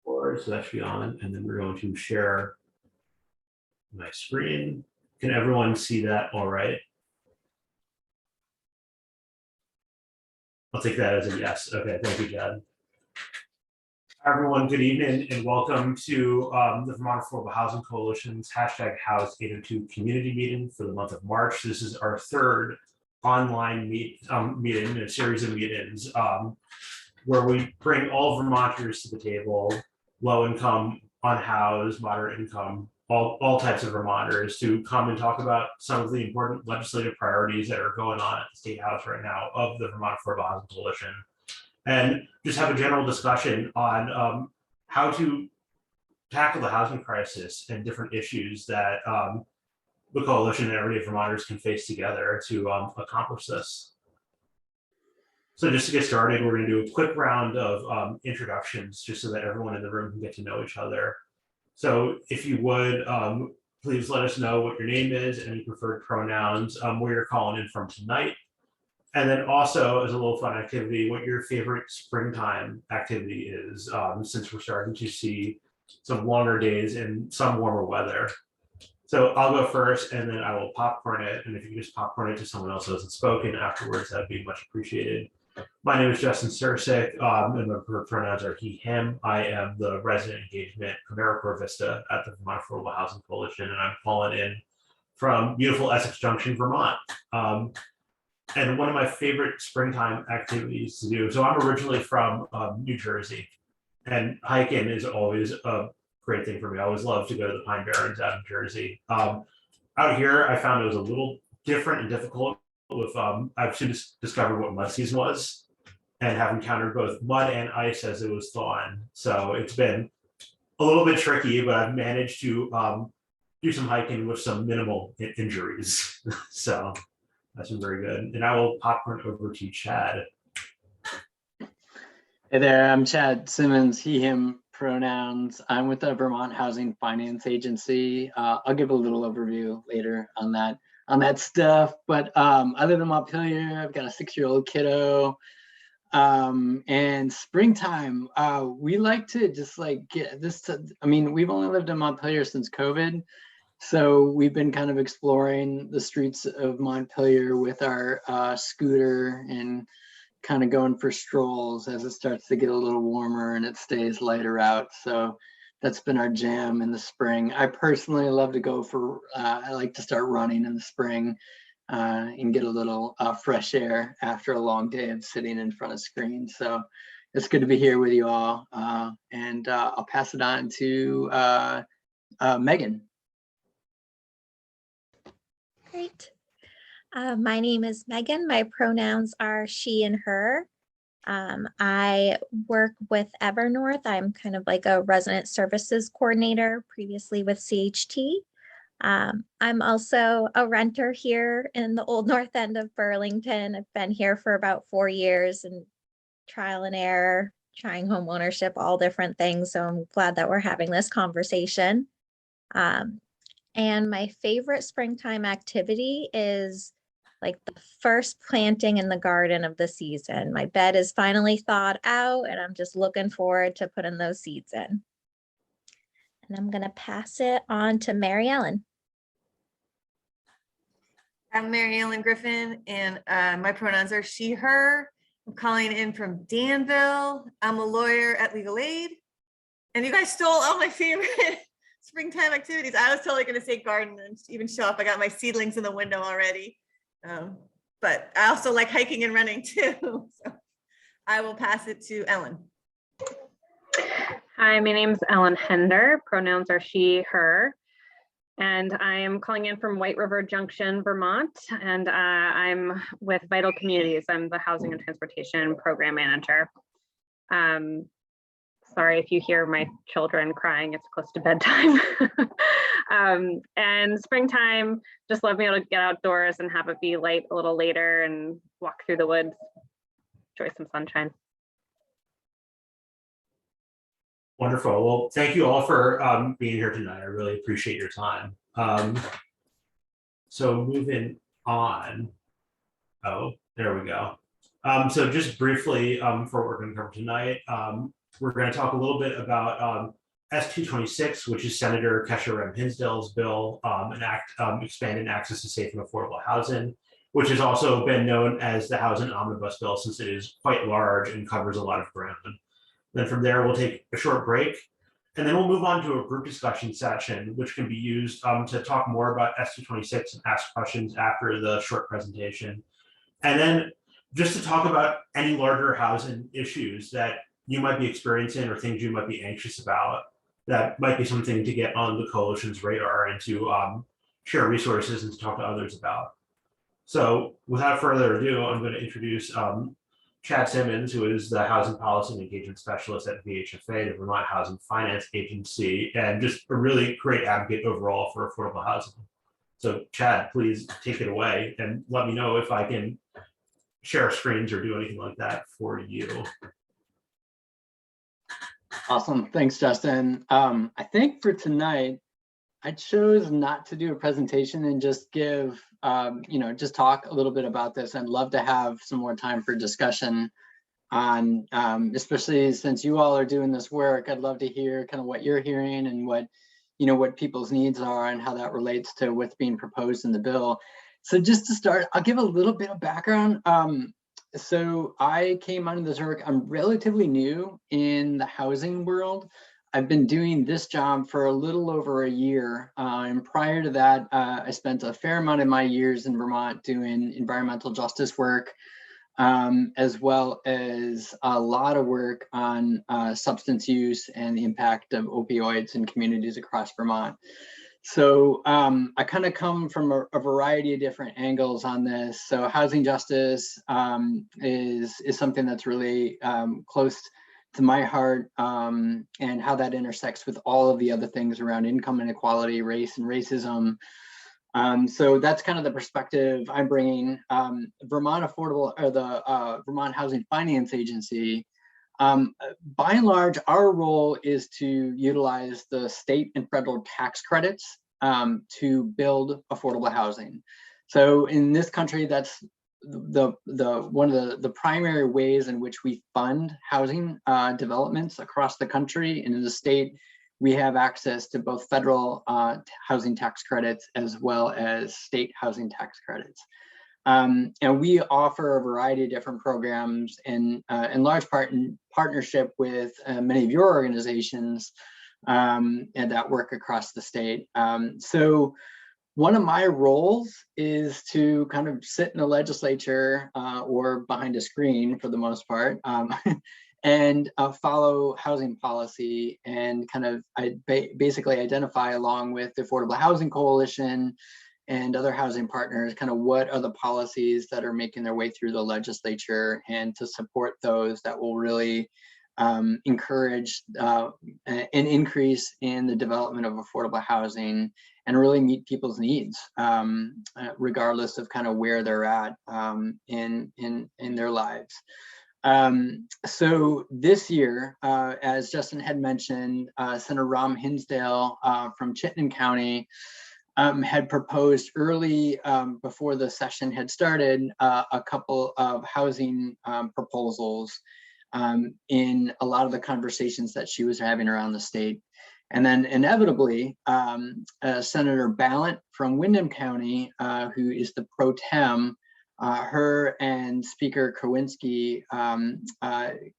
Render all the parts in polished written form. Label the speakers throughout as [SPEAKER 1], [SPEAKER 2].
[SPEAKER 1] Or so that should be on, and then we're going to share my screen. Can everyone see that all right? I'll take that as a yes. Okay, thank you, Chad. Everyone, good evening and welcome to the Vermont Affordable Housing Coalition's #House 802 community meeting for the month of March. This is our third online meeting in a series of meetings where we bring all Vermonters to the table, low income, unhoused, moderate income, all types of Vermonters, to come and talk about some of the important legislative priorities that are going on at the State House right now of the Vermont Affordable Housing Coalition, and just have a general discussion on how to tackle the housing crisis and different issues that the coalition and everyday Vermonters can face together to accomplish this. So just to get started, we're going to do a quick round of introductions just so that everyone in the room can get to know each other. So if you would, please let us know what your name is, any preferred pronouns, where you're calling in from tonight. And then also, as a little fun activity, what your favorite springtime activity is, since we're starting to see some longer days and some warmer weather. So I'll go first, and then I will popcorn it. And if you can just popcorn it to someone else who hasn't spoken afterwards, that'd be much appreciated. My name is Justin Sursick, and my preferred pronouns are he, him. I am the resident engagement AmeriCorps Vista at the Vermont Affordable Housing Coalition, and I'm calling in from beautiful Essex Junction, Vermont. And one of my favorite springtime activities to do. So I'm originally from New Jersey, and hiking is always a great thing for me. I always love to go to the Pine Barrens out in Jersey. Out here, I found it was a little different and difficult with, I've soon discovered what mud season was and have encountered both mud and ice as it was thawing. So it's been a little bit tricky, but I've managed to do some hiking with some minimal injuries. So that's been very good. And I will popcorn over to Chad.
[SPEAKER 2] Hey there, I'm Chad Simmons, he, him pronouns. I'm with the Vermont Housing Finance Agency. I'll give a little overview later on that stuff. But I live in Montpelier. I've got a 6-year-old kiddo. And springtime, we like to just like get this I mean, we've only lived in Montpelier since COVID. So we've been kind of exploring the streets of Montpelier with our scooter and kind of going for strolls as it starts to get a little warmer and it stays lighter out. So that's been our jam in the spring. I personally love to go for, I like to start running in the spring and get a little fresh air after a long day of sitting in front of screens. So it's good to be here with you all. And I'll pass it on to Megan.
[SPEAKER 3] Great. My name is Megan. My pronouns are she and her. I work with Evernorth. I'm kind of like a resident services coordinator, previously with CHT. I'm also a renter here in the old north end of Burlington. I've been here for about 4 years and trial and error, trying home ownership, all different things. So I'm glad that we're having this conversation. And my favorite springtime activity is like the first planting in the garden of the season. My bed is finally thawed out and I'm just looking forward to putting those seeds in. And I'm gonna pass it on to Mary Ellen.
[SPEAKER 4] I'm Mary Ellen Griffin and my pronouns are she, her. I'm calling in from Danville. I'm a lawyer at Legal Aid. And you guys stole all my favorite springtime activities. I was totally going to say garden and even show up. I got my seedlings in the window already. But I also like hiking and running too. So I will pass it to Ellen.
[SPEAKER 5] Hi, my name's Ellen Hender. Pronouns are she, her. And I am calling in from White River Junction, Vermont. And I'm with Vital Communities. I'm the Housing and Transportation Program Manager. Sorry if you hear my children crying, it's close to bedtime. And springtime, just love being able to get outdoors and have it be light a little later and walk through the woods, enjoy some sunshine.
[SPEAKER 1] Wonderful. Well, thank you all for being here tonight. I really appreciate your time. So moving on. Oh, there we go. So just briefly for what we're going to cover tonight, We're going to talk a little bit about S226, which is Senator Kesha Hinsdale's bill, expanding access to safe and affordable housing, which has also been known as the Housing Omnibus bill since it is quite large and covers a lot of ground. Then from there, we'll take a short break, and then we'll move on to a group discussion session, which can be used to talk more about S226 and ask questions after the short presentation. And then just to talk about any larger housing issues that you might be experiencing or things you might be anxious about, that might be something to get on the coalition's radar and to share resources and to talk to others about. So without further ado, I'm going to introduce Chad Simmons, who is the Housing Policy and Engagement Specialist at VHFA, the Vermont Housing Finance Agency, and just a really great advocate overall for affordable housing. So Chad, please take it away and let me know if I can share screens or do anything like that for you.
[SPEAKER 2] Awesome. Thanks, Justin. I think for tonight, I chose not to do a presentation and just give, just talk a little bit about this. I'd love to have some more time for discussion on, especially since you all are doing this work, I'd love to hear kind of what you're hearing and what, what people's needs are and how that relates to what's being proposed in the bill. So just to start, I'll give a little bit of background. So I came onto this work, I'm relatively new in the housing world. I've been doing this job for a little over a year. And prior to that, I spent a fair amount of my years in Vermont doing environmental justice work, as well as a lot of work on substance use and the impact of opioids in communities across Vermont. So I kind of come from a variety of different angles on this. So housing justice is something that's really close to my heart, and how that intersects with all of the other things around income inequality, race and racism. So that's kind of the perspective I'm bringing. Vermont Housing Finance Agency, by and large, our role is to utilize the state and federal tax credits to build affordable housing. So in this country, that's one of the primary ways in which we fund housing developments across the country. And in the state, we have access to both federal housing tax credits as well as state housing tax credits. And we offer a variety of different programs, and in large part in partnership with many of your organizations and that work across the state. So one of my roles is to kind of sit in the legislature or behind a screen for the most part, and follow housing policy and kind of basically identify, along with the Affordable Housing Coalition and other housing partners, kind of what are the policies that are making their way through the legislature, and to support those that will really encourage an increase in the development of affordable housing and really meet people's needs, regardless of kind of where they're at in their lives. So this year, as Justin had mentioned, Senator Ram Hinsdale from Chittenden County had proposed early before the session had started a couple of housing proposals in a lot of the conversations that she was having around the state. And then inevitably, Senator Ballant from Windham County, who is the pro tem, her and Speaker Kowinski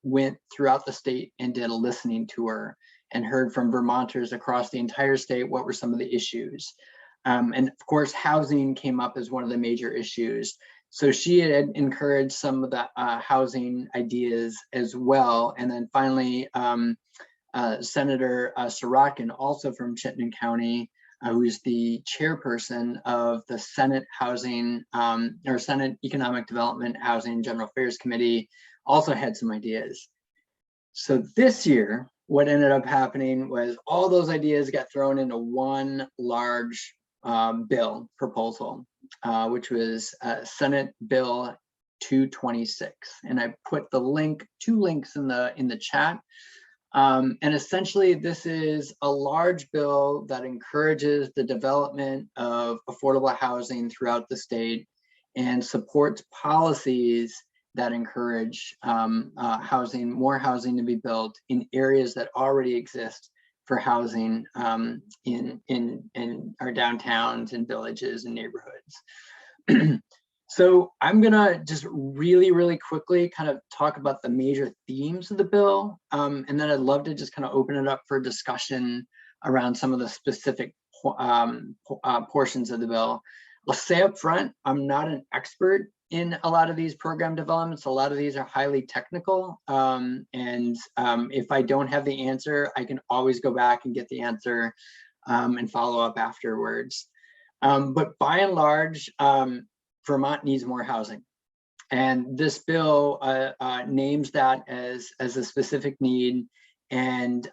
[SPEAKER 2] went throughout the state and did a listening tour and heard from Vermonters across the entire state what were some of the issues. And of course, housing came up as one of the major issues. So she had encouraged some of the housing ideas as well. And then finally, Senator Sorokin, also from Chittenden County, who is the chairperson of the Senate Housing or Senate Economic Development Housing General Affairs Committee, also had some ideas. So this year, what ended up happening was all those ideas got thrown into one large bill proposal, which was Senate Bill 226, and I put the two links in the chat. And essentially, this is a large bill that encourages the development of affordable housing throughout the state and supports policies that encourage housing, more housing to be built in areas that already exist for housing in our downtowns and villages and neighborhoods. So I'm gonna just really quickly kind of talk about the major themes of the bill, and then I'd love to just kind of open it up for discussion around some of the specific portions of the bill. Let's say up front, I'm not an expert in a lot of these program developments. A lot of these are highly technical, and if I don't have the answer, I can always go back and get the answer and follow up afterwards. But by and large, Vermont needs more housing. And this bill names that as a specific need and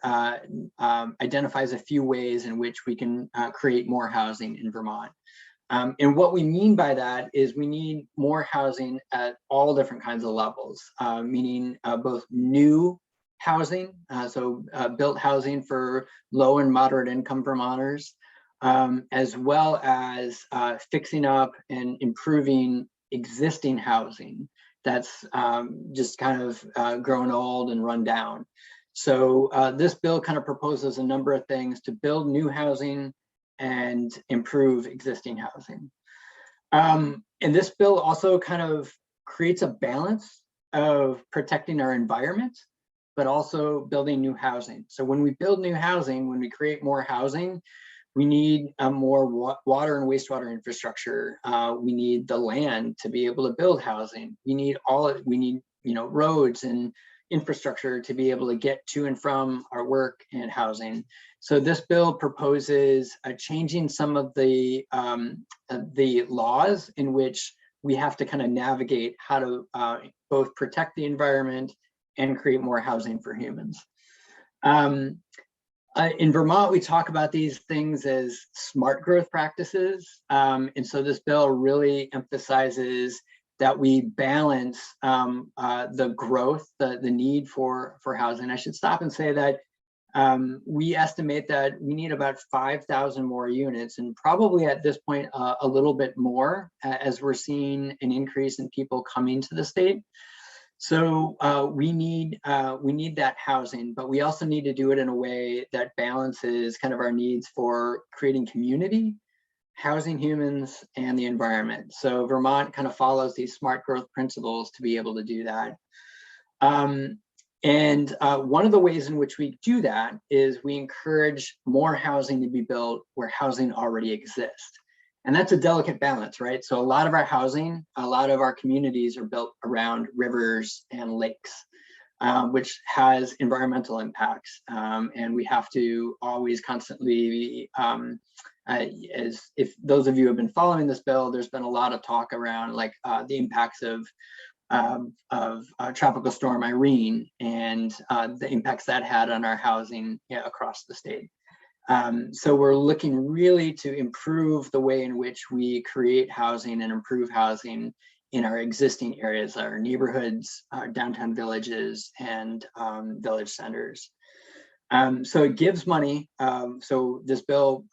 [SPEAKER 2] identifies a few ways in which we can create more housing in Vermont. And what we mean by that is we need more housing at all different kinds of levels, meaning both new housing, so built housing for low and moderate income Vermonters, as well as fixing up and improving existing housing that's just kind of grown old and run down. So this bill kind of proposes a number of things to build new housing and improve existing housing. And this bill also kind of creates a balance of protecting our environment, but also building new housing. So when we build new housing, when we create more housing, we need more water and wastewater infrastructure. We need the land to be able to build housing. We need roads and infrastructure to be able to get to and from our work and housing. So this bill proposes changing some of the laws in which we have to kind of navigate how to both protect the environment and create more housing for humans. In Vermont, we talk about these things as smart growth practices. And so this bill really emphasizes that we balance the growth, the need for housing. I should stop and say that we estimate that we need about 5,000 more units, and probably at this point a little bit more, as we're seeing an increase in people coming to the state. So we need that housing, but we also need to do it in a way that balances kind of our needs for creating community, housing humans, and the environment. So Vermont kind of follows these smart growth principles to be able to do that. And one of the ways in which we do that is we encourage more housing to be built where housing already exists. And that's a delicate balance, right? So a lot of our housing, a lot of our communities are built around rivers and lakes, which has environmental impacts. And we have to always constantly, as if those of you have been following this bill, there's been a lot of talk around like the impacts of Tropical Storm Irene and the impacts that had on our housing across the state. So we're looking really to improve the way in which we create housing and improve housing in our existing areas, our neighborhoods, our downtown villages, and village centers. So it gives money. So this bill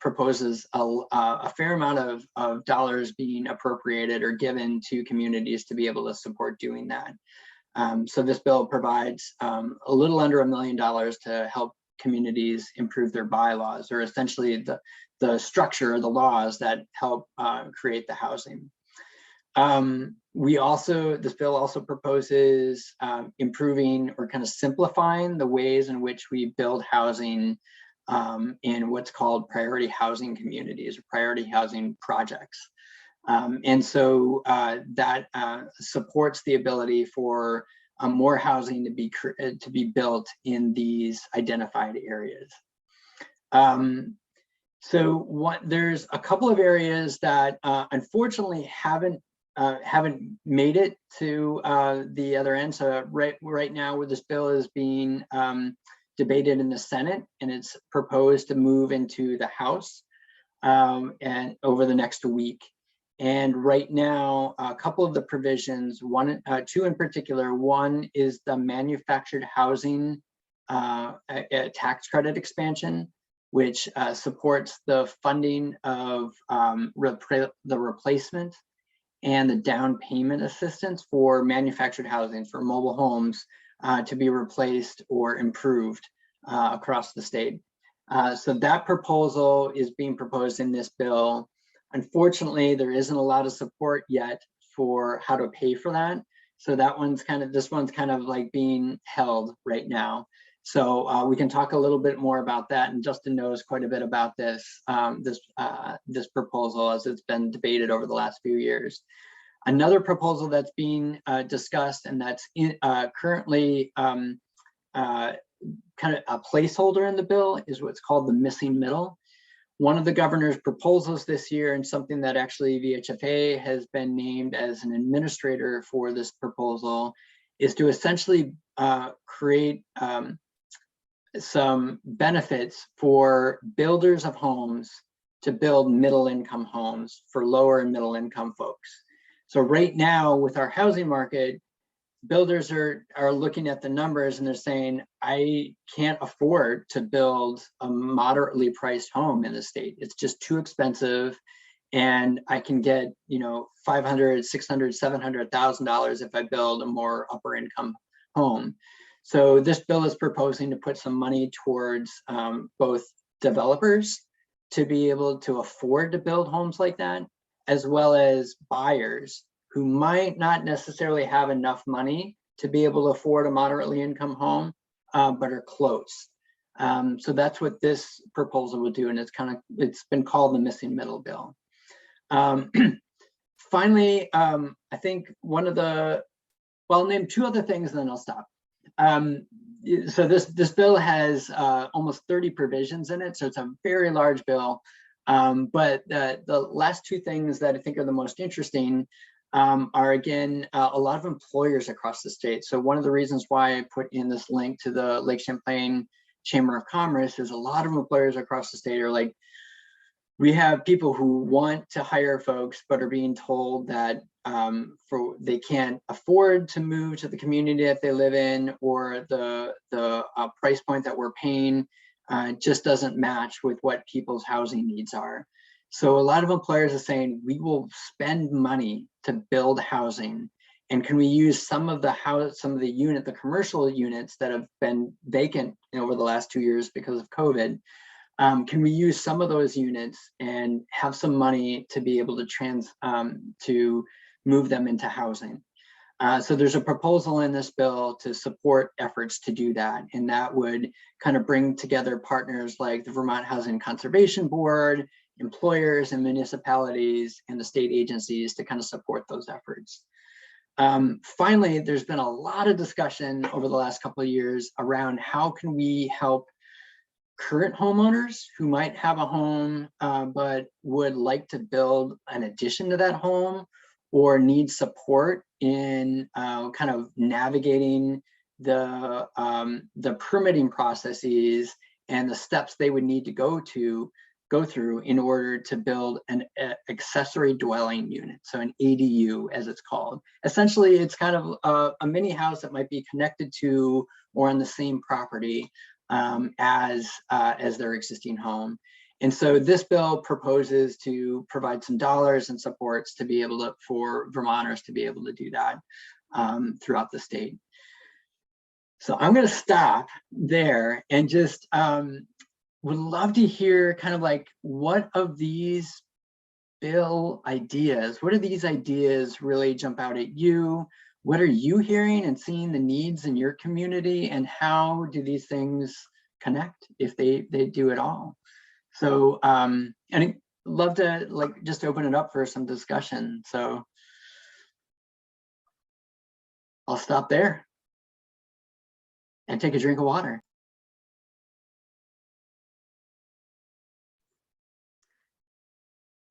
[SPEAKER 2] proposes a fair amount of dollars being appropriated or given to communities to be able to support doing that. So this bill provides a little under $1 million to help communities improve their bylaws, or essentially the structure, the laws that help create the housing. This bill also proposes improving or kind of simplifying the ways in which we build housing in what's called priority housing communities or priority housing projects. And so that supports the ability for more housing to be built in these identified areas. There's a couple of areas that unfortunately haven't made it to the other end. So right now, where this bill is being debated in the Senate, and it's proposed to move into the House and over the next week. And right now, a couple of the provisions, two in particular, one is the manufactured housing tax credit expansion, which supports the funding of the replacement and the down payment assistance for manufactured housing for mobile homes to be replaced or improved across the state. So that proposal is being proposed in this bill. Unfortunately, there isn't a lot of support yet for how to pay for that. So that one's this one's kind of like being held right now. So we can talk a little bit more about that, and Justin knows quite a bit about this this proposal as it's been debated over the last few years. Another proposal that's being discussed and that's currently kind of a placeholder in the bill is what's called the missing middle. One of the governor's proposals this year, and something that actually VHFA has been named as an administrator for this proposal, is to essentially create some benefits for builders of homes to build middle income homes for lower and middle income folks. So right now with our housing market, builders are looking at the numbers and they're saying, I can't afford to build a moderately priced home in the state. It's just too expensive. And I can get, you know, $500,000, $600,000, $700,000 if I build a more upper income home. So this bill is proposing to put some money towards both developers to be able to afford to build homes like that, as well as buyers who might not necessarily have enough money to be able to afford a moderately income home, but are close. So that's what this proposal would do, and it's been called the missing middle bill. Finally, I think I'll name two other things and then I'll stop. So this bill has almost 30 provisions in it, so it's a very large bill. But the last two things that I think are the most interesting are, again, a lot of employers across the state. So one of the reasons why I put in this link to the Lake Champlain Chamber of Commerce is a lot of employers across the state are like, we have people who want to hire folks, but are being told that they can't afford to move to the community that they live in, or the price point that we're paying just doesn't match with what people's housing needs are. So a lot of employers are saying, we will spend money to build housing, and can we use some of the commercial units that have been vacant over the last 2 years because of COVID? Can we use some of those units and have some money to be able to move them into housing? So there's a proposal in this bill to support efforts to do that. And that would kind of bring together partners like the Vermont Housing Conservation Board, employers and municipalities, and the state agencies to kind of support those efforts. Finally, there's been a lot of discussion over the last couple of years around how can we help current homeowners who might have a home but would like to build an addition to that home, or need support in kind of navigating the permitting processes and the steps they would need to go through in order to build an accessory dwelling unit, so an ADU as it's called. Essentially, it's kind of a mini house that might be connected to or on the same property as their existing home. And so this bill proposes to provide some dollars and supports to be able to, for Vermonters to be able to do that throughout the state. So I'm going to stop there and just would love to hear kind of like, what of these bill ideas, what do these ideas really jump out at you? What are you hearing and seeing the needs in your community, and how do these things connect, if they do at all? So and I'd love to just open it up for some discussion. So I'll stop there and take a drink of water.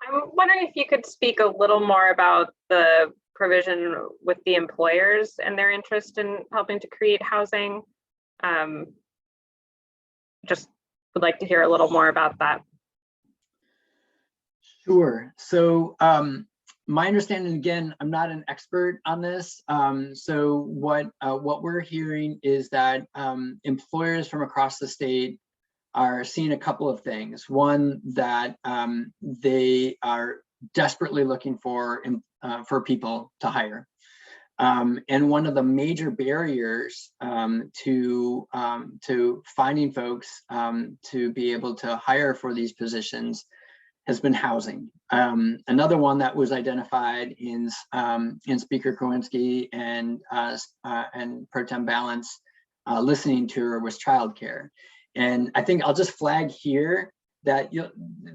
[SPEAKER 5] I'm wondering if you could speak a little more about the provision with the employers and their interest in helping to create housing. Just would like to hear a little more about that.
[SPEAKER 2] Sure. So my understanding, again, I'm not an expert on this. So what we're hearing is that employers from across the state are seeing a couple of things. One, that they are desperately looking for for people to hire. And one of the major barriers to finding folks to be able to hire for these positions has been housing. Another one that was identified in Speaker Kowinski and Pro Tem Balance listening tour was childcare. And I think I'll just flag here that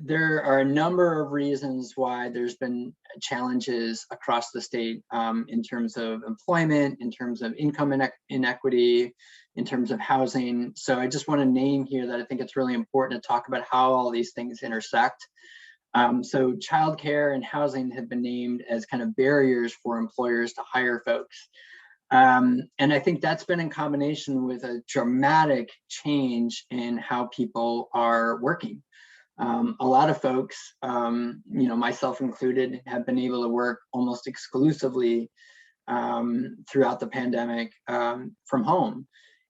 [SPEAKER 2] there are a number of reasons why there's been challenges across the state in terms of employment, in terms of income inequity, in terms of housing. So I just want to name here that I think it's really important to talk about how all these things intersect. So childcare and housing have been named as kind of barriers for employers to hire folks. And I think that's been in combination with a dramatic change in how people are working. A lot of folks, myself included, have been able to work almost exclusively throughout the pandemic from home.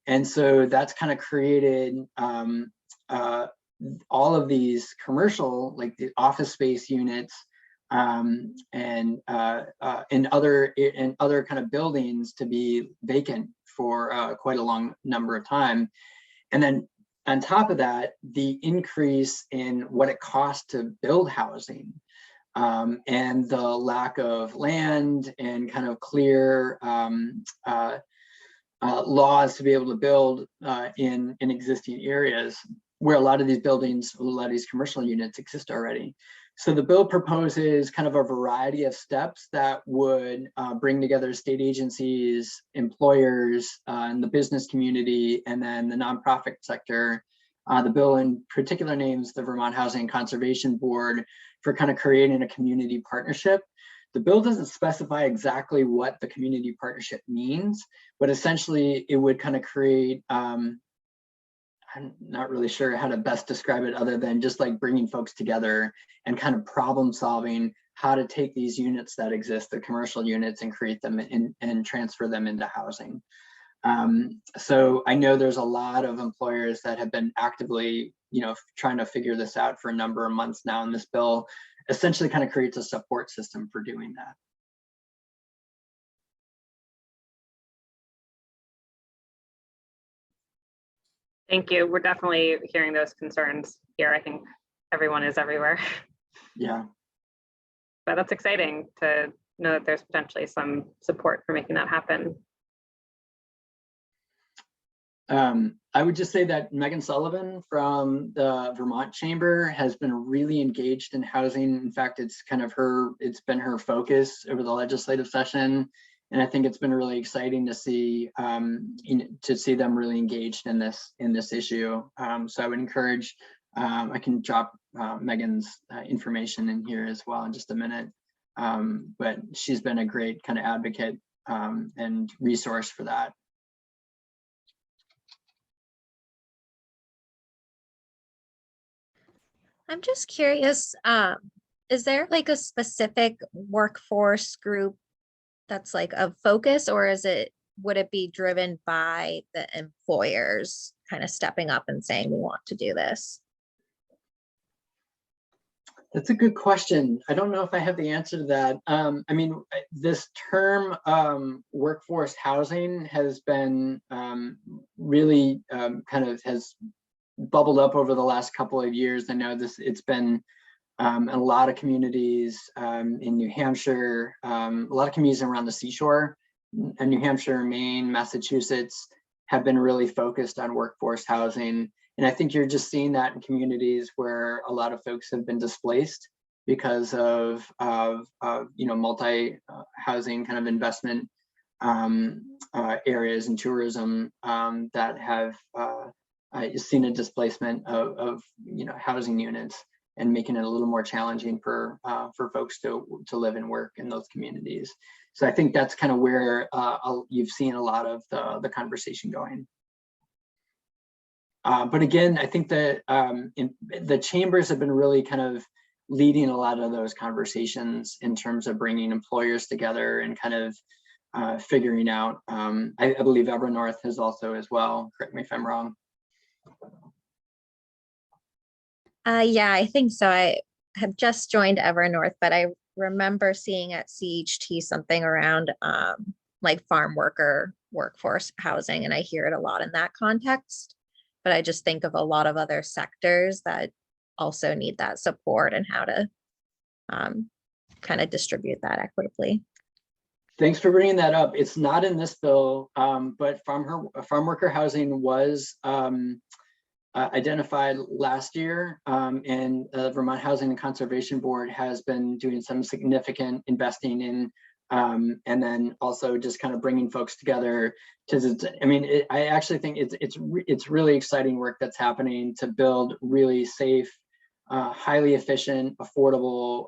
[SPEAKER 2] And so that's kind of created all of these commercial, like the office space units and other kind of buildings to be vacant for quite a long number of time. And then on top of that, the increase in what it costs to build housing and the lack of land and kind of clear laws to be able to build in existing areas where a lot of these buildings, a lot of these commercial units exist already. So the bill proposes kind of a variety of steps that would bring together state agencies, employers, and the business community, and then the nonprofit sector. The bill in particular names the Vermont Housing Conservation Board for kind of creating a community partnership. The bill doesn't specify exactly what the community partnership means, but essentially it would kind of create, I'm not really sure how to best describe it other than just like bringing folks together and kind of problem solving how to take these units that exist, the commercial units, and create them and transfer them into housing. So I know there's a lot of employers that have been actively, trying to figure this out for a number of months now, and this bill essentially kind of creates a support system for doing that.
[SPEAKER 5] Thank you. We're definitely hearing those concerns here. I think everyone is everywhere.
[SPEAKER 2] Yeah.
[SPEAKER 5] But that's exciting to know that there's potentially some support for making that happen.
[SPEAKER 2] I would just say that Megan Sullivan from the Vermont Chamber has been really engaged in housing. In fact, it's been her focus over the legislative session. And I think it's been really exciting to see them really engaged in this issue. So I would encourage, I can drop Megan's information in here as well in just a minute. But she's been a great kind of advocate and resource for that.
[SPEAKER 3] I'm just curious, is there like a specific workforce group that's like a focus, or would it be driven by the employers kind of stepping up and saying we want to do this?
[SPEAKER 2] That's a good question. I don't know if I have the answer to that. I mean, this term workforce housing has been really kind of has bubbled up over the last couple of years. I know it's been in a lot of communities in New Hampshire, a lot of communities around the seashore, in New Hampshire, Maine, Massachusetts have been really focused on workforce housing. And I think you're just seeing that in communities where a lot of folks have been displaced because of multi-housing kind of investment areas and tourism that have seen a displacement of housing units and making it a little more challenging for folks to live and work in those communities. So I think that's kind of where you've seen a lot of the conversation going. But again, I think that the chambers have been really kind of leading a lot of those conversations in terms of bringing employers together and kind of figuring out. I believe Evernorth has also as well. Correct me if I'm wrong.
[SPEAKER 3] Yeah, I think so. I have just joined Evernorth, but I remember seeing at CHT something around like farm worker workforce housing, and I hear it a lot in that context. But I just think of a lot of other sectors that also need that support and how to kind of distribute that equitably.
[SPEAKER 2] Thanks for bringing that up. It's not in this bill, but farm worker housing was identified last year, and the Vermont Housing and Conservation Board has been doing some significant investing in, and then also just kind of bringing folks together to. I mean, I actually think it's really exciting work that's happening to build really safe, highly efficient, affordable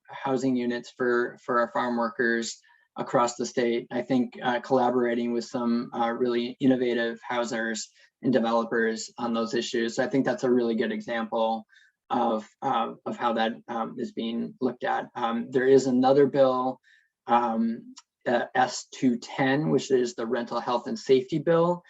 [SPEAKER 2] housing units for our farm workers across the state. I think collaborating with some really innovative housers and developers on those issues. So I think that's a really good example of how that is being looked at. There is another bill, S210, which is the rental health and safety bill.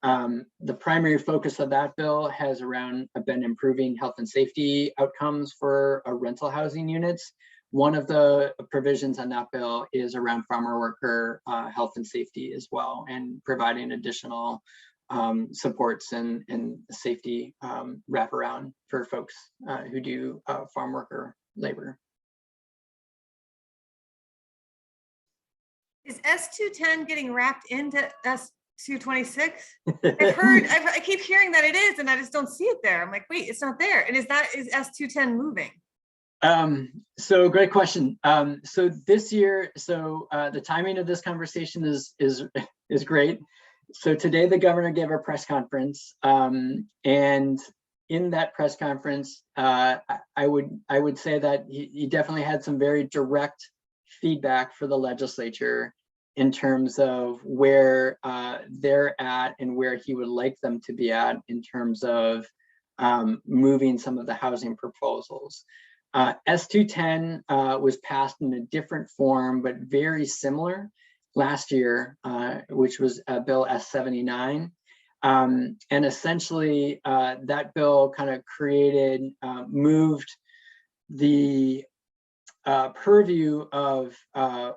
[SPEAKER 2] The primary focus of that bill has been improving health and safety outcomes for rental housing units. One of the provisions on that bill is around farmer worker health and safety as well, and providing additional supports and safety wraparound for folks who do farm worker labor.
[SPEAKER 4] Is S210 getting wrapped into S226? I keep hearing that it is, and I just don't see it there. I'm like, wait, it's not there. And is S210 moving?
[SPEAKER 2] So great question. So this year, the timing of this conversation is great. So today the governor gave a press conference, and in that press conference, I would say that he definitely had some very direct feedback for the legislature in terms of where they're at and where he would like them to be at in terms of moving some of the housing proposals. S210 was passed in a different form, but very similar last year, which was Bill S79. And essentially, that bill kind of moved the purview of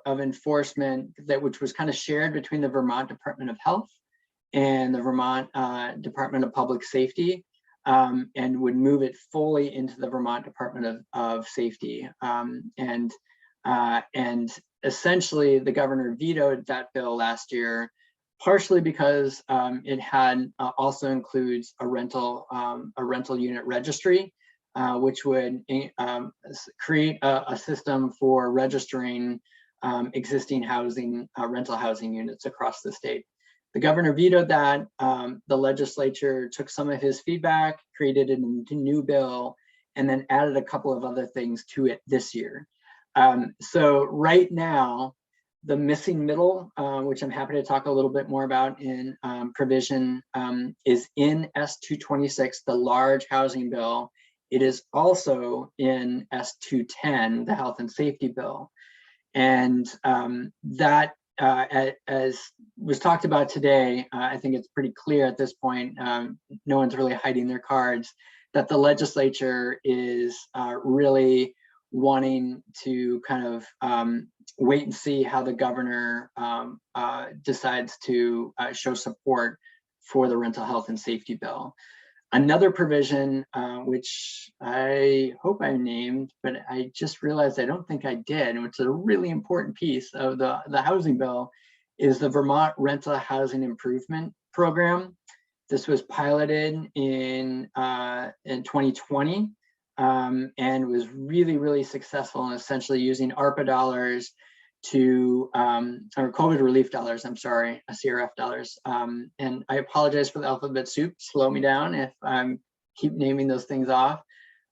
[SPEAKER 2] enforcement which was kind of shared between the Vermont Department of Health and the Vermont Department of Public Safety, and would move it fully into the Vermont Department of Safety. And essentially, the governor vetoed that bill last year, partially because it had also includes a rental unit registry, which would create a system for registering existing rental housing units across the state. The governor vetoed that. The legislature took some of his feedback, created a new bill, and then added a couple of other things to it this year. So right now, the missing middle, which I'm happy to talk a little bit more about in provision, is in S226, the large housing bill. It is also in S210, the health and safety bill. And that, as was talked about today, I think it's pretty clear at this point, no one's really hiding their cards, that the legislature is really wanting to kind of wait and see how the governor decides to show support for the rental health and safety bill. Another provision, which I hope I named, but I just realized I don't think I did, and which is a really important piece of the housing bill, is the Vermont Rental Housing Improvement Program. This was piloted in 2020 and was really successful in essentially using ARPA dollars or COVID relief dollars, I'm sorry, CRF dollars. And I apologize for the alphabet soup, slow me down if I keep naming those things off.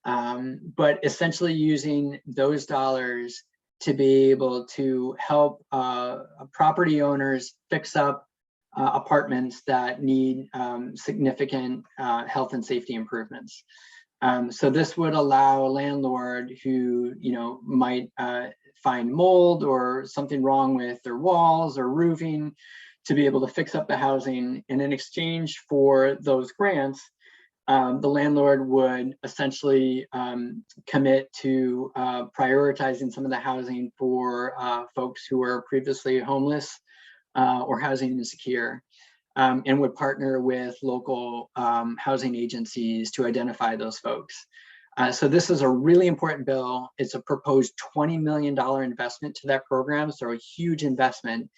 [SPEAKER 2] But essentially using those dollars to be able to help property owners fix up apartments that need significant health and safety improvements. So this would allow a landlord who might find mold or something wrong with their walls or roofing to be able to fix up the housing, and in exchange for those grants, the landlord would essentially commit to prioritizing some of the housing for folks who were previously homeless or housing insecure, and would partner with local housing agencies to identify those folks. So this is a really important bill. It's a proposed $20 million investment to that program, so a huge investment.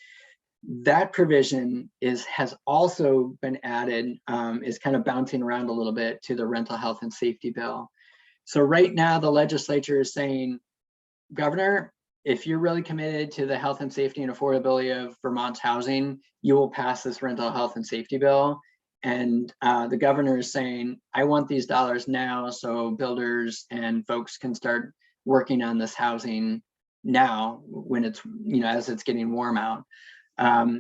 [SPEAKER 2] That provision has also been added, is kind of bouncing around a little bit to the rental health and safety bill. So right now the legislature is saying, Governor, if you're really committed to the health and safety and affordability of Vermont's housing, you will pass this rental health and safety bill. And the governor is saying, I want these dollars now so builders and folks can start working on this housing now when it's, as it's getting warm out.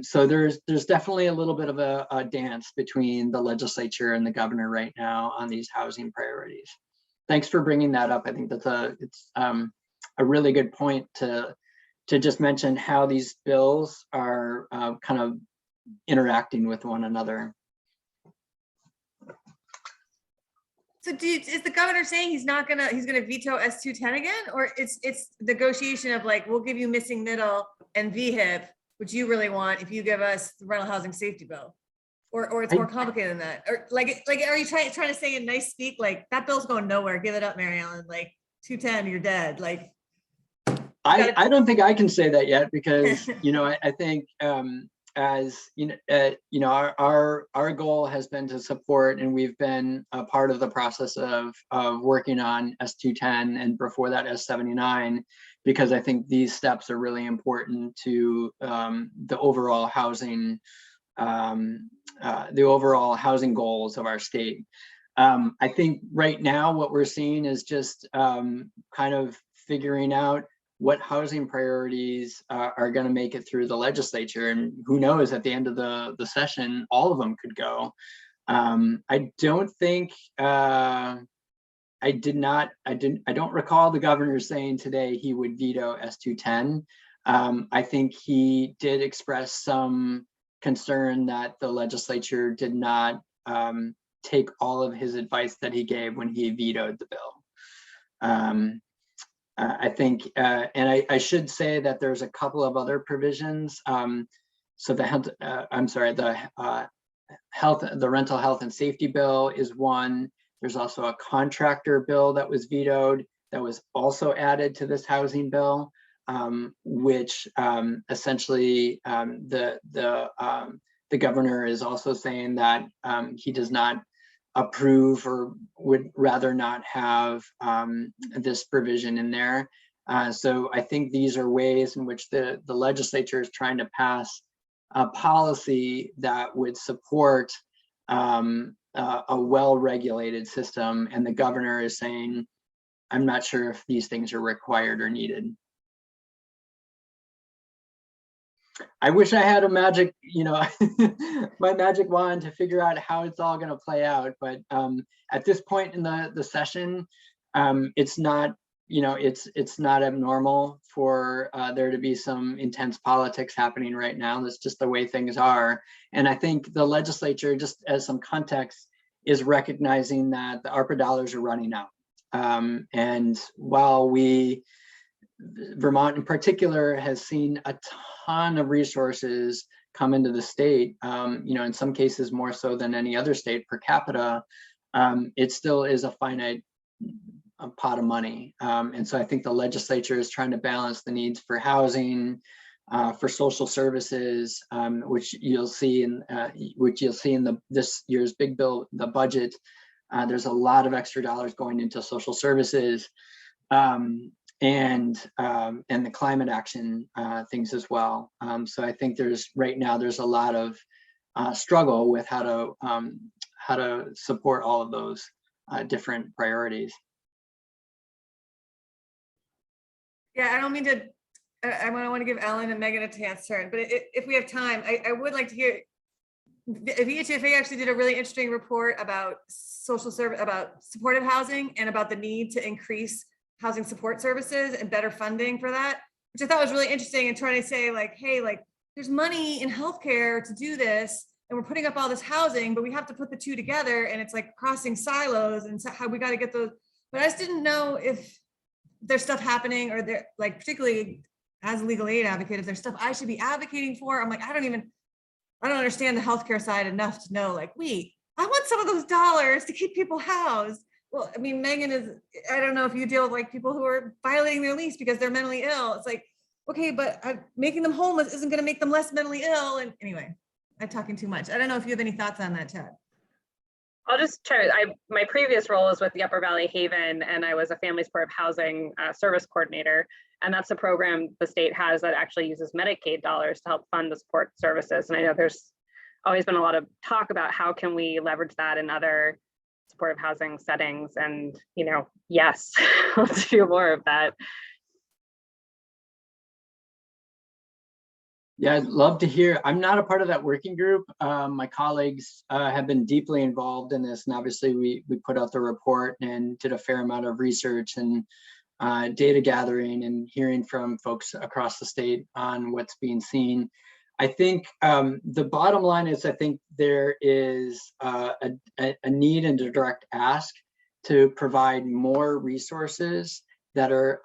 [SPEAKER 2] So there's definitely a little bit of a dance between the legislature and the governor right now on these housing priorities. Thanks for bringing that up. I think that's a really good point to just mention how these bills are kind of interacting with one another.
[SPEAKER 4] So is the governor saying he's gonna veto S210 again, or it's negotiation of like, we'll give you missing middle and VHIP, which you really want if you give us the rental housing safety bill, or it's more complicated than that, or like are you trying to say in nice speak like that bill's going nowhere, give it up, Mary Ellen, like 210, you're dead, like.
[SPEAKER 2] I don't think I can say that yet because I think as our goal has been to support, and we've been a part of the process of working on S210 and before that S79, because I think these steps are really important to the overall housing goals of our state. I think right now what we're seeing is just kind of figuring out what housing priorities are going to make it through the legislature, and who knows, at the end of the session, all of them could go. I don't think I don't recall the governor saying today he would veto S210. I think he did express some concern that the legislature did not take all of his advice that he gave when he vetoed the bill. I think, and I should say that there's a couple of other provisions. So the rental health and safety bill is one. There's also a contractor bill that was vetoed that was also added to this housing bill, which essentially the governor is also saying that he does not approve or would rather not have this provision in there. So I think these are ways in which the legislature is trying to pass a policy that would support a well-regulated system, and the governor is saying, I'm not sure if these things are required or needed. I wish I had a magic, my magic wand to figure out how it's all going to play out. But at this point in the session, it's not, it's not abnormal for there to be some intense politics happening right now. That's just the way things are. And I think the legislature, just as some context, is recognizing that the ARPA dollars are running out. And while Vermont in particular has seen a ton of resources come into the state, in some cases more so than any other state per capita, it still is a finite pot of money. And so I think the legislature is trying to balance the needs for housing, for social services, which you'll see in this year's big bill, the budget. There's a lot of extra dollars going into social services. And the climate action things as well. So I think right now there's a lot of struggle with how to support all of those different priorities.
[SPEAKER 4] Yeah, I don't mean to. I want to give Ellen and Megan a chance turn, but if we have time, I would like to hear. VHFA actually did a really interesting report about social service, about supportive housing, and about the need to increase housing support services and better funding for that, which I thought was really interesting, and trying to say like, hey, like there's money in healthcare to do this, and we're putting up all this housing, but we have to put the two together, and it's like crossing silos, and so how we got to get those. But I just didn't know if there's stuff happening, or there, like, particularly as a legal aid advocate, if there's stuff I should be advocating for. I'm like, I don't understand the healthcare side enough to know, like, wait, I want some of those dollars to keep people housed. Well, I mean, Megan is, I don't know if you deal with like people who are violating their lease because they're mentally ill. It's like, okay, but making them homeless isn't going to make them less mentally ill. And anyway, I'm talking too much. I don't know if you have any thoughts on that, Chad.
[SPEAKER 5] I'll just try. My previous role was with the Upper Valley Haven, and I was a family supportive housing service coordinator. And that's a program the state has that actually uses Medicaid dollars to help fund the support services. And I know there's always been a lot of talk about how can we leverage that in other supportive housing settings. And, you know, yes, let's do more of that.
[SPEAKER 2] Yeah, I'd love to hear. I'm not a part of that working group. My colleagues have been deeply involved in this, and obviously we put out the report and did a fair amount of research and data gathering and hearing from folks across the state on what's being seen. I think the bottom line is I think there is a need and a direct ask to provide more resources that are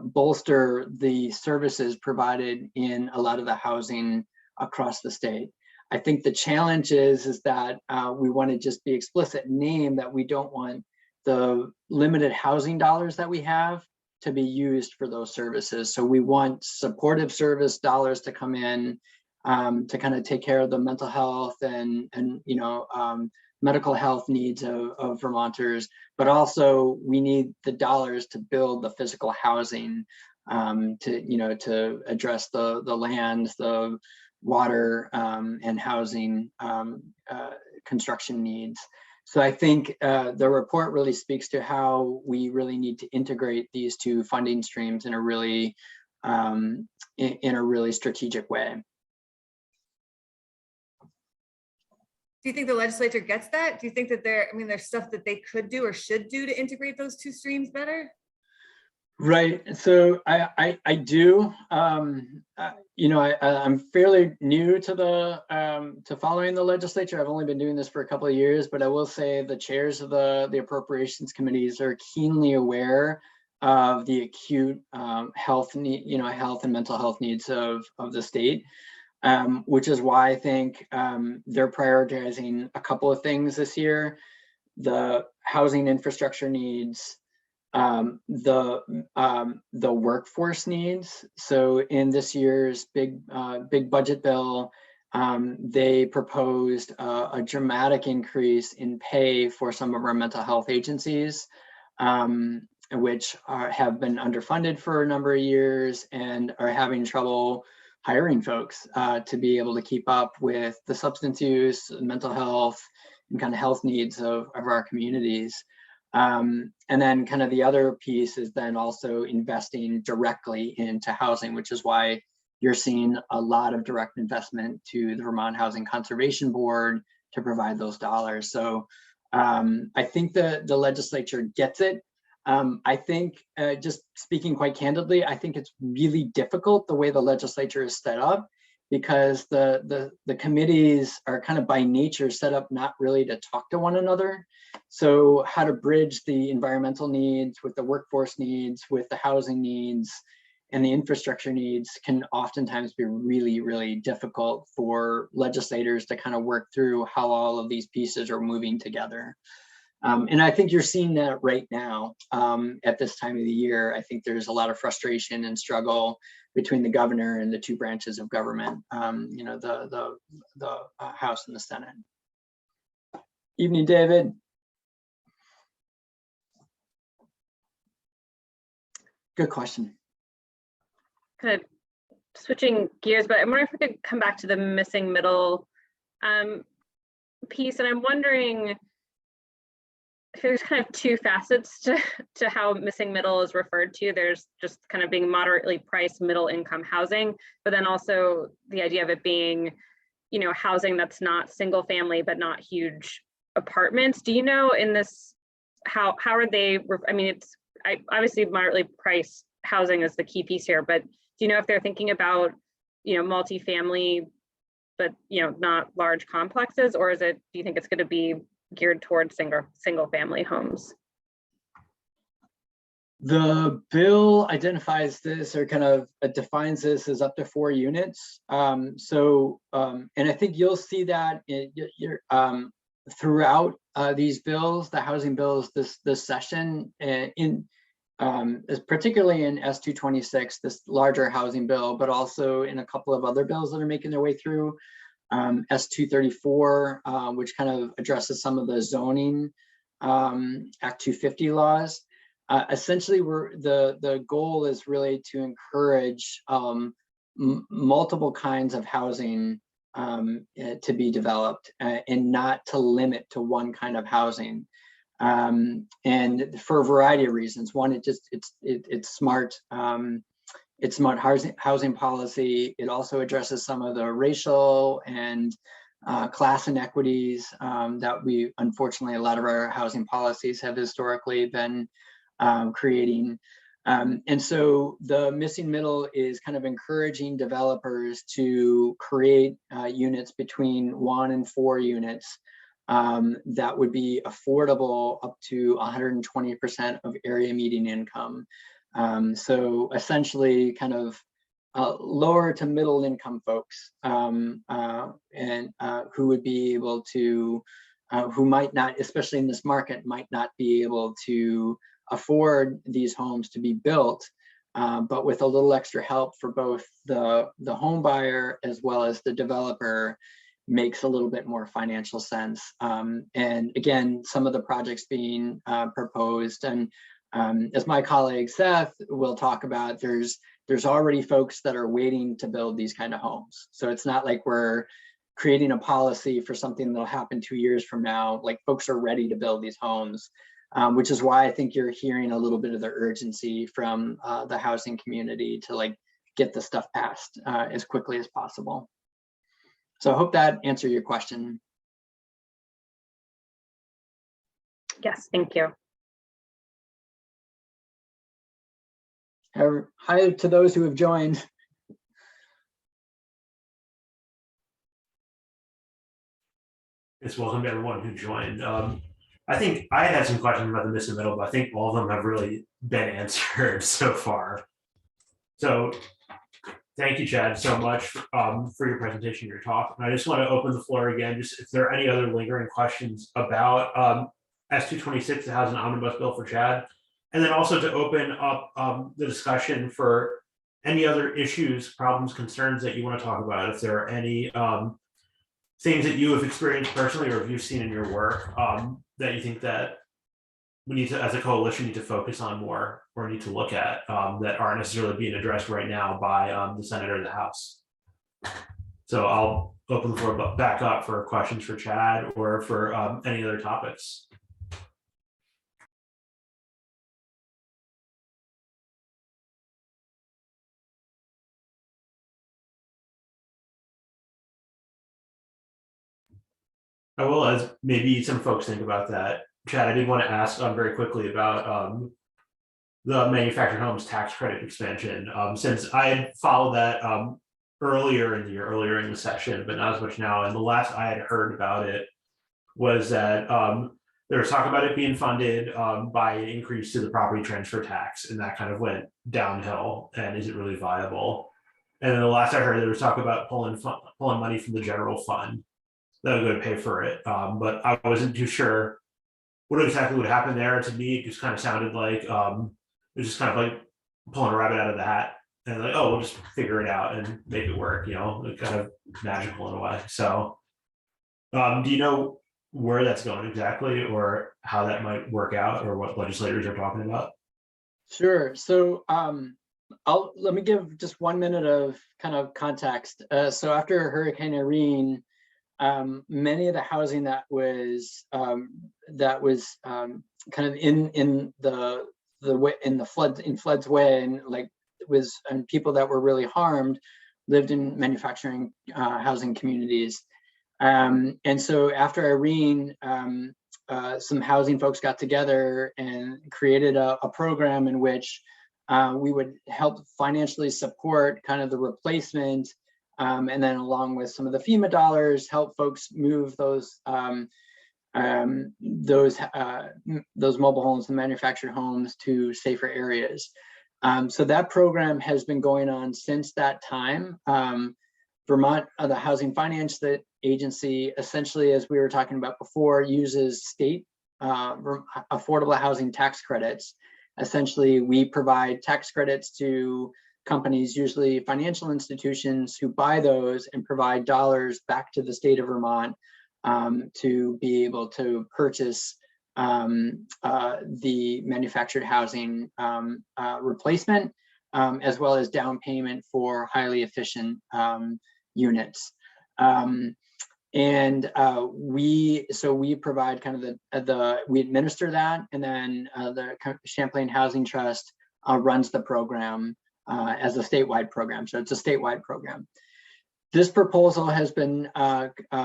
[SPEAKER 2] bolster the services provided in a lot of the housing across the state. I think the challenge is that we want to just be explicit and name that we don't want the limited housing dollars that we have to be used for those services. So we want supportive service dollars to come in to kind of take care of the mental health and you know, medical health needs of Vermonters, but also we need the dollars to build the physical housing to address the land, the water and housing construction needs. So I think the report really speaks to how we really need to integrate these two funding streams in a really strategic way.
[SPEAKER 4] Do you think the legislature gets that? Do you think that there's stuff that they could do or should do to integrate those two streams better?
[SPEAKER 2] Right. So I do. You know, I'm fairly new to to following the legislature. I've only been doing this for a couple of years, but I will say the chairs of the appropriations committees are keenly aware of the acute health need, you know, health and mental health needs of the state. Which is why I think they're prioritizing a couple of things this year: the housing infrastructure needs, the workforce needs. So in this year's big budget bill, they proposed a dramatic increase in pay for some of our mental health agencies, which have been underfunded for a number of years and are having trouble hiring folks to be able to keep up with the substance use, mental health, and kind of health needs of our communities. And then kind of the other piece is then also investing directly into housing, which is why you're seeing a lot of direct investment to the Vermont Housing Conservation Board to provide those dollars. So I think the legislature gets it. I think, just speaking quite candidly, I think it's really difficult the way the legislature is set up, because the committees are kind of by nature set up not really to talk to one another. So how to bridge the environmental needs with the workforce needs, with the housing needs and the infrastructure needs can oftentimes be really, really difficult for legislators to kind of work through how all of these pieces are moving together. And I think you're seeing that right now at this time of the year. I think there's a lot of frustration and struggle between the governor and the two branches of government, you know, the House and the Senate. Evening, David. Good question.
[SPEAKER 5] Kind of switching gears, but I'm wondering if we could come back to the missing middle piece. And I'm wondering, there's kind of two facets to how missing middle is referred to. There's just kind of being moderately priced middle income housing, but then also the idea of it being, you know, housing that's not single family, but not huge apartments. Do you know in this, how are they, I mean, it's obviously moderately priced housing is the key piece here, but do you know if they're thinking about, you know, multifamily but not large complexes, or do you think it's going to be geared towards single family homes?
[SPEAKER 2] The bill identifies this, or kind of defines this as up to 4 units. And I think you'll see that throughout these bills, the housing bills this session, particularly in S226, this larger housing bill, but also in a couple of other bills that are making their way through. S234, which kind of addresses some of the zoning Act 250 laws. Essentially, the goal is really to encourage multiple kinds of housing to be developed, and not to limit to one kind of housing. And for a variety of reasons. One, it's smart. It's smart housing policy. It also addresses some of the racial and class inequities that unfortunately, a lot of our housing policies have historically been creating. And so the missing middle is kind of encouraging developers to create units between 1 and 4 units that would be affordable up to 120% of area median income. So essentially kind of lower to middle income folks, and who would be able to, who might not, especially in this market, might not be able to afford these homes to be built, but with a little extra help for both the home buyer as well as the developer, makes a little bit more financial sense. And again, some of the projects being proposed, and as my colleague Seth will talk about, there's already folks that are waiting to build these kind of homes. So it's not like we're creating a policy for something that'll happen 2 years from now. Like, folks are ready to build these homes, which is why I think you're hearing a little bit of the urgency from the housing community to like get the stuff passed as quickly as possible. So I hope that answered your question.
[SPEAKER 5] Yes, thank you.
[SPEAKER 2] Hi to those who have joined.
[SPEAKER 1] It's welcome to everyone who joined. I think I had some questions about the missing middle, but I think all of them have really been answered so far. So thank you, Chad, so much for your presentation, your talk. And I just want to open the floor again, just if there are any other lingering questions about S226, the Housing Omnibus Bill for Chad, and then also to open up the discussion for any other issues, problems, concerns that you want to talk about. If there are any things that you have experienced personally, or if you've seen in your work that you think that we need to, as a coalition, need to focus on more, or need to look at that aren't necessarily being addressed right now by the Senate or the House. So I'll open the floor back up for questions for Chad or for any other topics. I will, as maybe some folks think about that, Chad, I did want to ask very quickly about the manufactured homes tax credit expansion, since I had followed that earlier in the year, earlier in the session, but not as much now. And the last I had heard about it was that there was talk about it being funded by an increase to the property transfer tax, and that kind of went downhill and isn't really viable. And then the last I heard, there was talk about pulling money from the general fund that would go to pay for it, but I wasn't too sure what exactly would happen there. To me, it just kind of sounded like it was just kind of like pulling a rabbit out of the hat, and like, oh, we'll just figure it out and make it work, you know, kind of magical in a way. So do you know where that's going exactly, or how that might work out, or what legislators are talking about?
[SPEAKER 2] Sure. So let me give just 1 minute of kind of context. So after Hurricane Irene, many of the housing that was kind of in the flood's way, and like and people that were really harmed lived in manufacturing housing communities. And so after Irene, some housing folks got together and created a program in which we would help financially support kind of the replacement And then along with some of the FEMA dollars, help folks move those mobile homes and manufactured homes to safer areas. So that program has been going on since that time. Vermont, the Housing Finance Agency, essentially, as we were talking about before, uses state affordable housing tax credits. Essentially, we provide tax credits to companies, usually financial institutions, who buy those and provide dollars back to the state of Vermont to be able to purchase the manufactured housing replacement, as well as down payment for highly efficient units. We provide kind of we administer that, and then the Champlain Housing Trust runs the program as a statewide program. So it's a statewide program. This proposal has been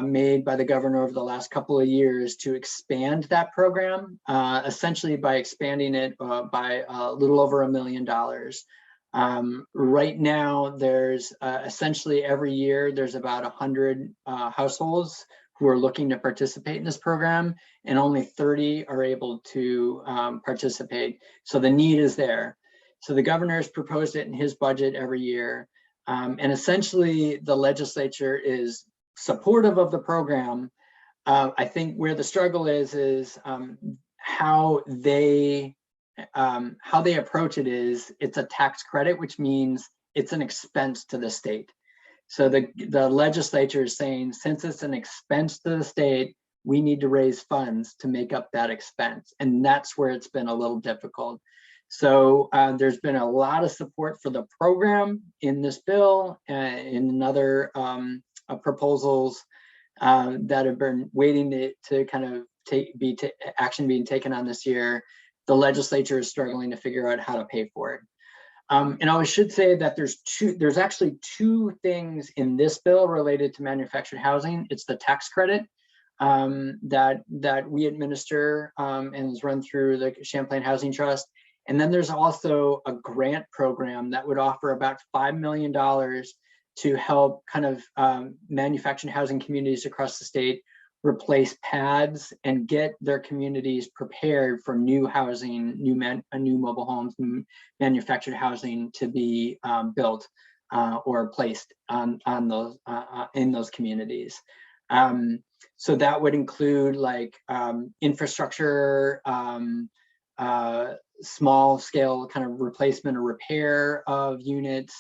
[SPEAKER 2] made by the governor over the last couple of years to expand that program, essentially by expanding it by a little over $1 million. Right now, there's essentially every year, there's about 100 households who are looking to participate in this program, and only 30 are able to participate. So the need is there. So the governor has proposed it in his budget every year. And essentially, the legislature is supportive of the program. I think where the struggle is how they approach it is it's a tax credit, which means it's an expense to the state. So the legislature is saying, since it's an expense to the state, we need to raise funds to make up that expense. And that's where it's been a little difficult. So there's been a lot of support for the program in this bill, in other proposals that have been waiting to kind of action being taken on this year. The legislature is struggling to figure out how to pay for it. And I should say that there's actually two things in this bill related to manufactured housing. It's the tax credit that we administer and is run through the Champlain Housing Trust. And then there's also a grant program that would offer about $5 million to help kind of manufactured housing communities across the state replace pads and get their communities prepared for new housing, new mobile homes, new manufactured housing to be built or placed on those in those communities. So that would include like infrastructure, small scale kind of replacement or repair of units.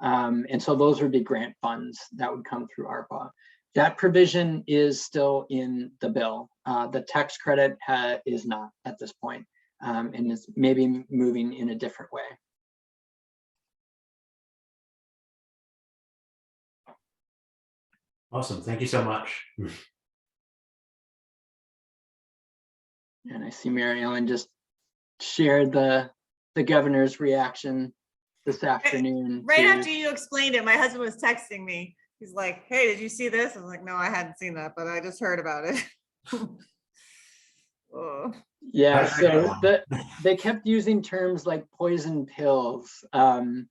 [SPEAKER 2] And so those would be grant funds that would come through ARPA. That provision is still in the bill. The tax credit is not at this point, and is maybe moving in a different way.
[SPEAKER 1] Awesome, thank you so much.
[SPEAKER 2] And I see Mary Ellen just shared the governor's reaction this afternoon.
[SPEAKER 4] Right after you explained it, my husband was texting me. He's like, hey, did you see this? I was like, no, I hadn't seen that, but I just heard about it. Oh.
[SPEAKER 2] Yeah, so they kept using terms like poison pills in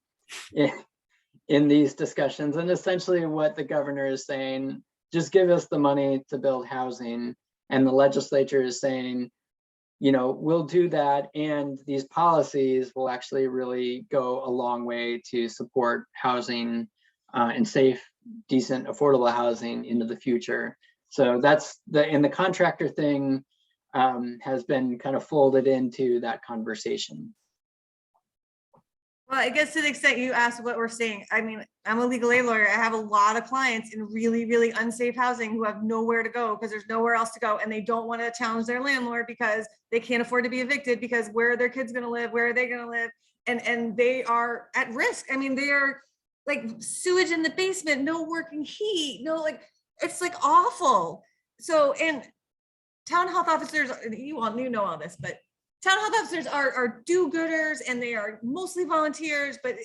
[SPEAKER 2] these discussions. And essentially what the governor is saying, just give us the money to build housing. And the legislature is saying, you know, we'll do that. And these policies will actually really go a long way to support housing and safe, decent, affordable housing into the future. So that's the contractor thing has been kind of folded into that conversation.
[SPEAKER 4] Well, I guess to the extent you asked what we're seeing, I mean, I'm a legal aid lawyer. I have a lot of clients in really, really unsafe housing who have nowhere to go because there's nowhere else to go. And they don't want to challenge their landlord because they can't afford to be evicted because where are their kids going to live? Where are they going to live? And they are at risk. I mean, they are like sewage in the basement, no working heat, no, like, it's like awful. So, and town health officers, you know all this, but town health officers are do-gooders and they are mostly volunteers, but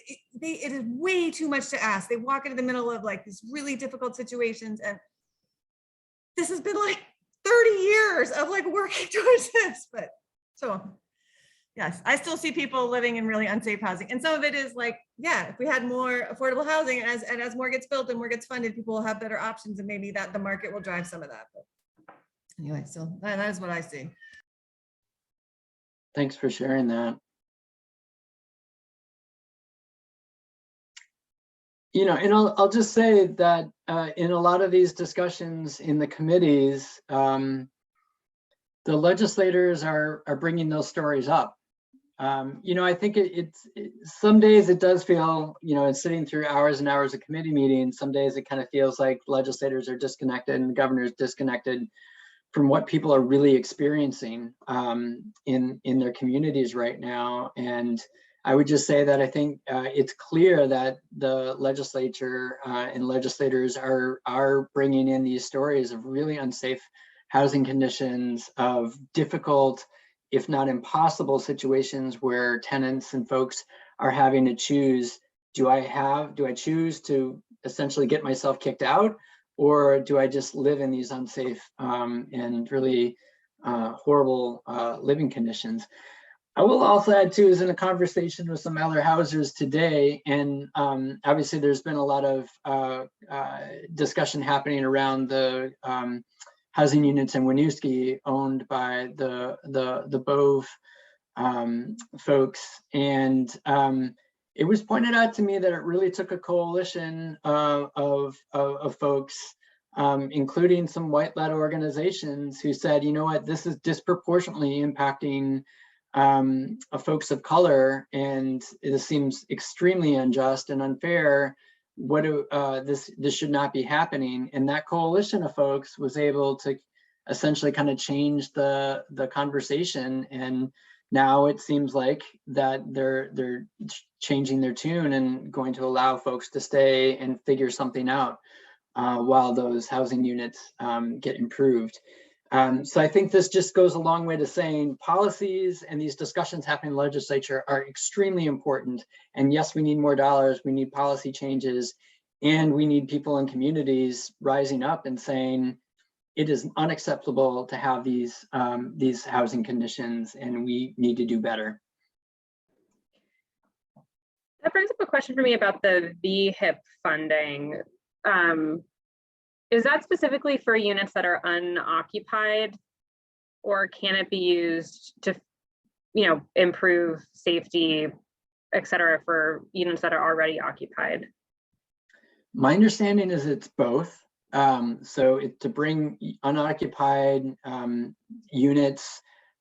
[SPEAKER 4] it is way too much to ask. They walk into the middle of like these really difficult situations. And this has been like 30 years of like working towards this, but so Yes, I still see people living in really unsafe housing. And some of it is like, yeah, if we had more affordable housing and as more gets built and more gets funded, people will have better options and maybe that the market will drive some of that. But anyway, so that is what I see.
[SPEAKER 2] Thanks for sharing that. You know, and I'll just say that in a lot of these discussions in the committees, the legislators are bringing those stories up. You know, I think some days it does feel, you know, it's sitting through hours and hours of committee meetings. Some days it kind of feels like legislators are disconnected and the governor's disconnected from what people are really experiencing in their communities right now. And I would just say that I think it's clear that the legislature and legislators are bringing in these stories of really unsafe housing conditions, of difficult, if not impossible situations where tenants and folks are having to choose, do I choose to essentially get myself kicked out, or do I just live in these unsafe and really horrible living conditions? I will also add too, is in a conversation with some other housers today, and obviously there's been a lot of discussion happening around the housing units in Winooski owned by the Bove folks. And it was pointed out to me that it really took a coalition of folks, including some white-led organizations who said, you know what, this is disproportionately impacting folks of color, and this seems extremely unjust and unfair. This should not be happening. And that coalition of folks was able to essentially kind of change the conversation. And now it seems like that they're changing their tune and going to allow folks to stay and figure something out while those housing units get improved. So I think this just goes a long way to saying policies and these discussions happening in the legislature are extremely important. And yes, we need more dollars, we need policy changes, and we need people in communities rising up and saying, it is unacceptable to have these housing conditions and we need to do better.
[SPEAKER 5] That brings up a question for me about the VHIP funding. Is that specifically for units that are unoccupied, or can it be used to, you know, improve safety, et cetera, for units that are already occupied?
[SPEAKER 2] My understanding is it's both. So to bring unoccupied units,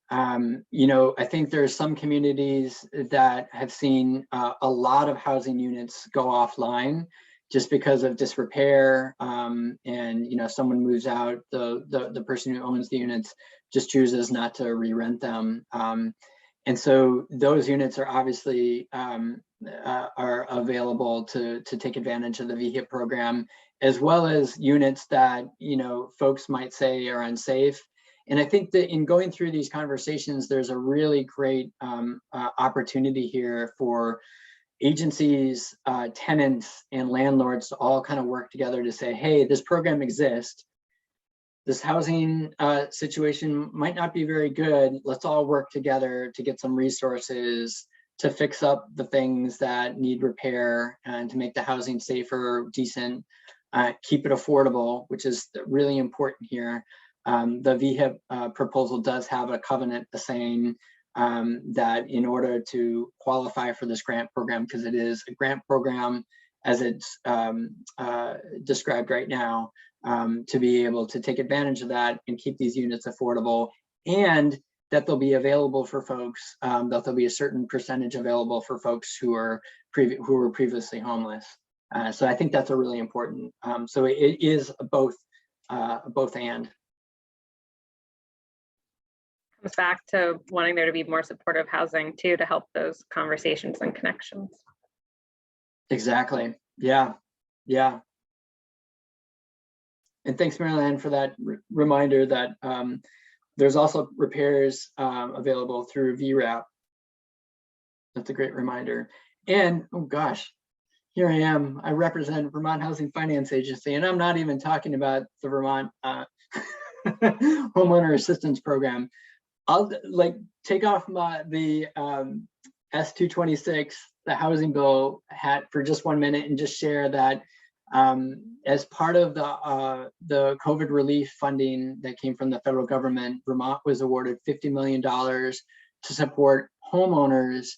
[SPEAKER 2] you know, I think there are some communities that have seen a lot of housing units go offline just because of disrepair, and you know, someone moves out, the person who owns the units just chooses not to re-rent them, and so those units are obviously are available to take advantage of the VHIP program, as well as units that, you know, folks might say are unsafe. And I think that in going through these conversations, there's a really great opportunity here for agencies, tenants, and landlords to all kind of work together to say, hey, this program exists. This housing situation might not be very good. Let's all work together to get some resources to fix up the things that need repair and to make the housing safer, decent, keep it affordable, which is really important here. The VHIP proposal does have a covenant saying that in order to qualify for this grant program, because it is a grant program as it's described right now, to be able to take advantage of that and keep these units affordable, and that they'll be available for folks, that there'll be a certain percentage available for folks who were previously homeless. So I think that's a really important, so it is both and.
[SPEAKER 5] Comes back to wanting there to be more supportive housing too, to help those conversations and connections.
[SPEAKER 2] Exactly. Yeah. Yeah. And thanks, Marilyn, for that reminder that there's also repairs available through VRAP. That's a great reminder. And oh gosh, here I am. I represent Vermont Housing Finance Agency, and I'm not even talking about the Vermont Homeowner Assistance Program. I'll take off the S226, the housing bill hat for just 1 minute and just share that as part of the COVID relief funding that came from the federal government, Vermont was awarded $50 million to support homeowners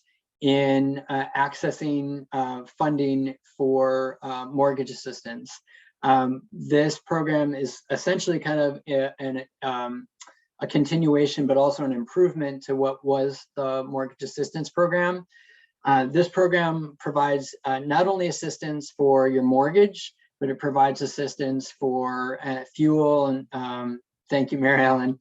[SPEAKER 2] in accessing funding for mortgage assistance. This program is essentially kind of a continuation, but also an improvement to what was the mortgage assistance program. This program provides not only assistance for your mortgage, but it provides assistance for fuel and thank you, Mary Ellen,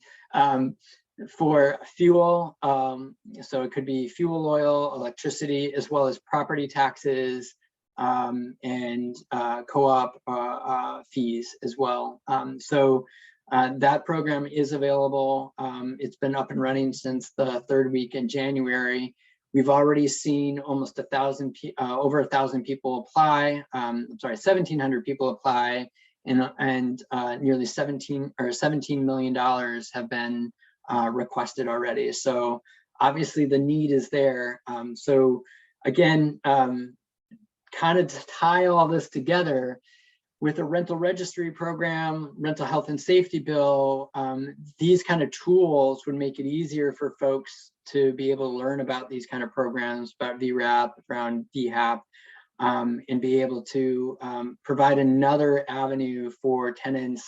[SPEAKER 2] for fuel. So it could be fuel oil, electricity, as well as property taxes and co-op fees as well. So that program is available. It's been up and running since the 3rd week in January. We've already seen almost over 1,000 people apply. I'm sorry, 1,700 people apply, and nearly $17 million have been requested already. So obviously the need is there. So again, kind of to tie all this together, with a rental registry program, rental health and safety bill, these kind of tools would make it easier for folks to be able to learn about these kind of programs, about VRAP, around VHAP, and be able to provide another avenue for tenants,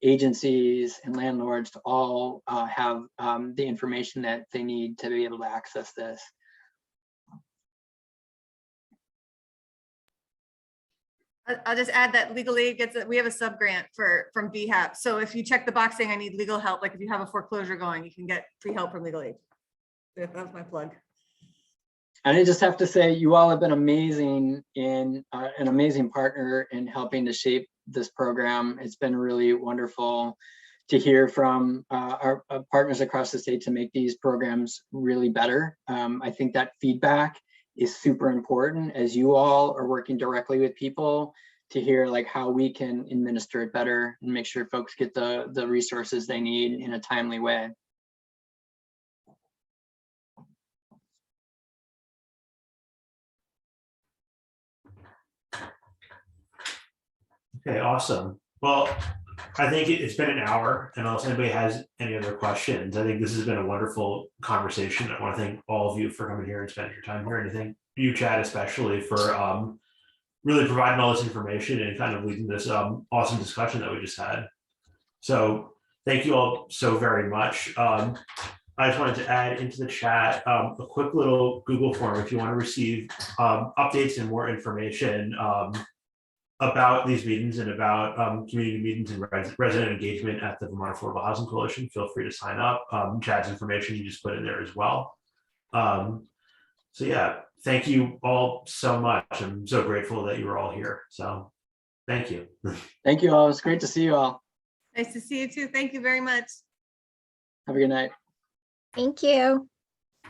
[SPEAKER 2] agencies, and landlords to all have the information that they need to be able to access this.
[SPEAKER 4] I'll just add that legal aid we have a sub grant from VHAP. So if you check the box saying I need legal help, like if you have a foreclosure going, you can get free help from legal aid. That's my plug.
[SPEAKER 2] And I just have to say, you all have been amazing in an amazing partner in helping to shape this program. It's been really wonderful to hear from our partners across the state to make these programs really better. I think that feedback is super important as you all are working directly with people to hear like how we can administer it better and make sure folks get the resources they need in a timely way.
[SPEAKER 1] Okay, awesome. Well, I think it's been an hour, and unless anybody has any other questions, I think this has been a wonderful conversation. I want to thank all of you for coming here and spending your time here, and I thank you, Chad, especially for really providing all this information and kind of leading this awesome discussion that we just had. So thank you all so very much. I just wanted to add into the chat a quick little Google form if you want to receive updates and more information about these meetings and about community meetings and resident engagement at the Vermont Affordable Housing Coalition. Feel free to sign up. Chad's information you just put in there as well. So yeah, thank you all so much. I'm so grateful that you were all here. So thank you.
[SPEAKER 2] Thank you all. It's great to see you all.
[SPEAKER 4] Nice to see you too. Thank you very much.
[SPEAKER 2] Have a good night.
[SPEAKER 3] Thank you.